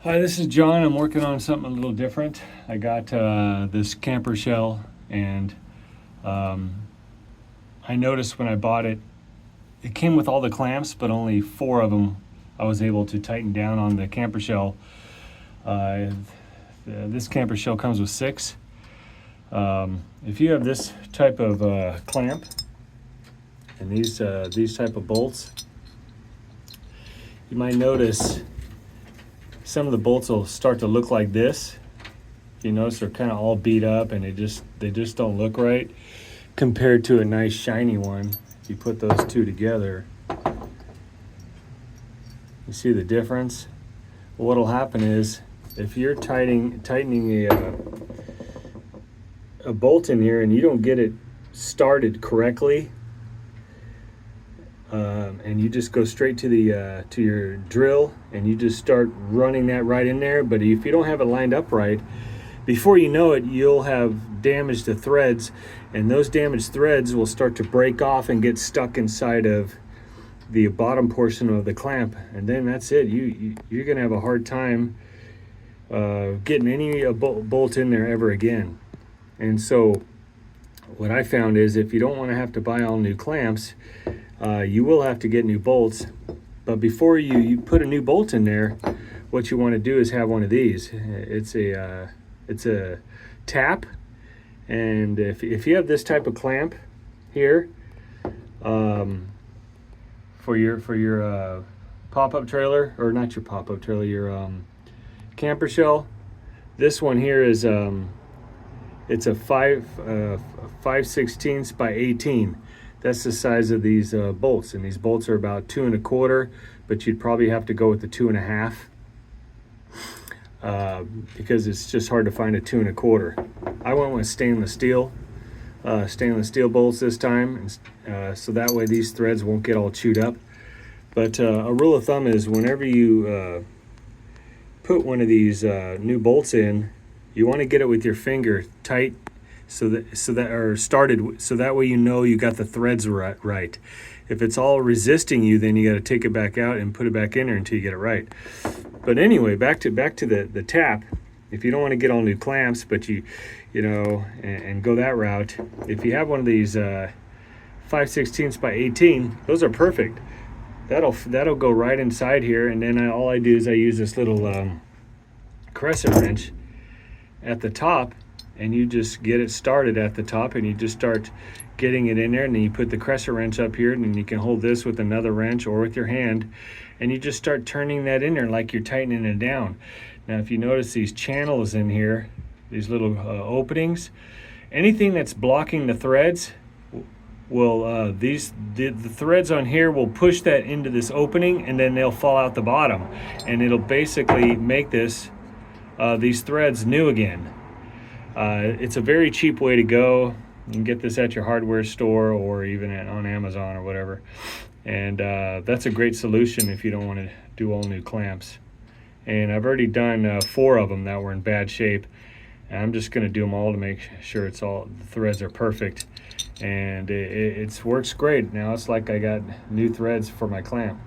Hi, this is John. I'm working on something a little different. I got this camper shell, and um, I noticed when I bought it, it came with all the clamps, but only 4 of them I was able to tighten down on the camper shell. This camper shell comes with 6. If you have this type of clamp and these type of bolts, you might notice some of the bolts will start to look like this. You notice they're kind of all beat up and they just don't look right compared to a nice shiny one. If you put those two together, you see the difference. Well, what'll happen is if you're tightening a bolt in here and you don't get it started correctly, and you just go straight to the to your drill and you just start running that right in there. But if you don't have it lined up right, before you know it, you'll have damaged the threads, and those damaged threads will start to break off and get stuck inside of the bottom portion of the clamp, and then that's it. You're gonna have a hard time getting any bolt in there ever again. And so what I found is if you don't want to have to buy all new clamps, you will have to get new bolts. But before you put a new bolt in there, what you want to do is have one of these. It's a tap, and if you have this type of clamp here, for your pop-up trailer, or not your pop-up trailer, your camper shell, this one here is it's a 5/16 by 18. That's the size of these bolts, and these bolts are about 2 1/4, but you'd probably have to go with the 2 1/2 because it's just hard to find a 2 1/4. I went with stainless steel bolts this time, so that way these threads won't get all chewed up. But a rule of thumb is whenever you put one of these new bolts in, you want to get it with your finger tight, so that way you know you got the threads right. If it's all resisting you, then you got to take it back out and put it back in there until you get it right. But anyway, back to the tap. If you don't want to get all new clamps, but you know, and go that route, if you have one of these 5/16 by 18, those are perfect. That'll go right inside here, and then all I do is I use this little crescent wrench at the top, and you just get it started at the top, and you just start getting it in there, and then you put the crescent wrench up here, and then you can hold this with another wrench or with your hand, and you just start turning that in there like you're tightening it down. Now if you notice these channels in here, these little openings, anything that's blocking the threads will the threads on here will push that into this opening, and then they'll fall out the bottom, and it'll basically make these threads new again. It's a very cheap way to go. You can get this at your hardware store or even on Amazon or whatever. And that's a great solution if you don't want to do all new clamps. And I've already done 4 of them that were in bad shape. And I'm just going to do them all to make sure the threads are perfect. And it works great. Now it's like I got new threads for my clamp.